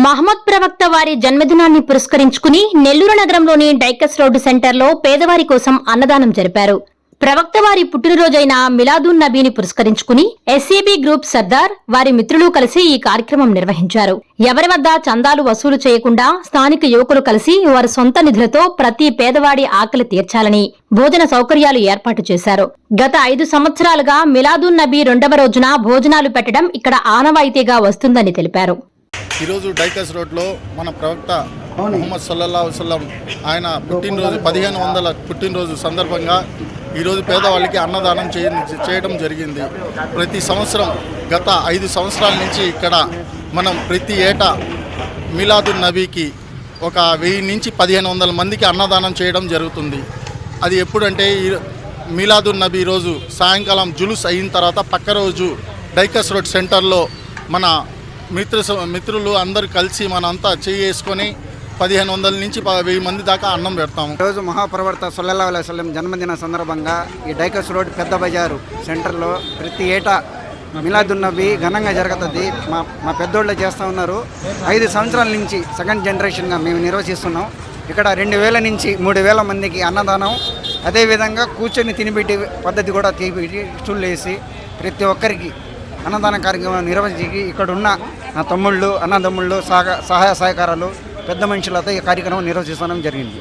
మహమ్మద్ ప్రవక్త వారి జన్మదినాన్ని పురస్కరించుకుని నెల్లూరు నగరంలోని డైకస్ రోడ్డు సెంటర్లో పేదవారి కోసం అన్నదానం జరిపారు. ప్రవక్త వారి పుట్టినరోజైన మిలాదున్ నబీని పురస్కరించుకుని ఎస్సీబీ గ్రూప్ సర్దార్ వారి మిత్రులు కలిసి ఈ కార్యక్రమం నిర్వహించారు. ఎవరి వద్ద చందాలు వసూలు చేయకుండా స్థానిక యువకులు కలిసి వారి సొంత నిధులతో ప్రతి పేదవాడి ఆకలి తీర్చాలని భోజన సౌకర్యాలు ఏర్పాటు చేశారు. గత 5 సంవత్సరాలుగా మిలాదున్ నబీ 2వ రోజున భోజనాలు పెట్టడం ఇక్కడ ఆనవాయితీగా వస్తుందని తెలిపారు. ఈరోజు డైకస్ రోడ్లో మన ప్రవక్త ముహమ్మద్ సల్లల్లాహు అలైహి వసల్లం ఆయన పుట్టినరోజు 1500 పుట్టినరోజు సందర్భంగా ఈరోజు పేదవాళ్ళకి అన్నదానం చేయడం జరిగింది. ప్రతి సంవత్సరం గత 5 సంవత్సరాల నుంచి ఇక్కడ మనం ప్రతి ఏటా మిలాదున్ నబీకి ఒక 1000 నుంచి 1500 మందికి అన్నదానం చేయడం జరుగుతుంది. అది ఎప్పుడంటే మిలాదున్ నబీ రోజు సాయంకాలం జులుస్ అయిన తర్వాత పక్క రోజు డైకస్ రోడ్ సెంటర్లో మన మిత్రులు అందరూ కలిసి మనంతా చేసుకొని 1500 నుంచి 1000 మంది దాకా అన్నం పెడతాము. ఈరోజు మహాప్రవర్త సల్లల్లాహు అలైహి వసల్లం జన్మదిన సందర్భంగా ఈ డైకస్ రోడ్ పెద్ద బజారు సెంటర్లో ప్రతి ఏటా మిలాదున్ నబీ ఘనంగా జరుగుతుంది. మా పెద్దోళ్ళు చేస్తూ ఉన్నారు. 5 సంవత్సరాల నుంచి సెకండ్ జనరేషన్గా మేము నిర్వహిస్తున్నాం. ఇక్కడ 2000 నుంచి 3000 మందికి అన్నదానం, అదేవిధంగా కూర్చొని తినిపెట్టి పద్ధతి కూడా తీపిట్టి స్టూల్ వేసి ప్రతి ఒక్కరికి అన్నదాన కార్యక్రమం నిర్వహించి ఇక్కడ ఉన్న నా తమ్ముళ్ళు అన్నదమ్ముళ్ళు సహాయ సహకారాలు పెద్ద మనుషులతో ఈ కార్యక్రమం నిర్వహించడం జరిగింది.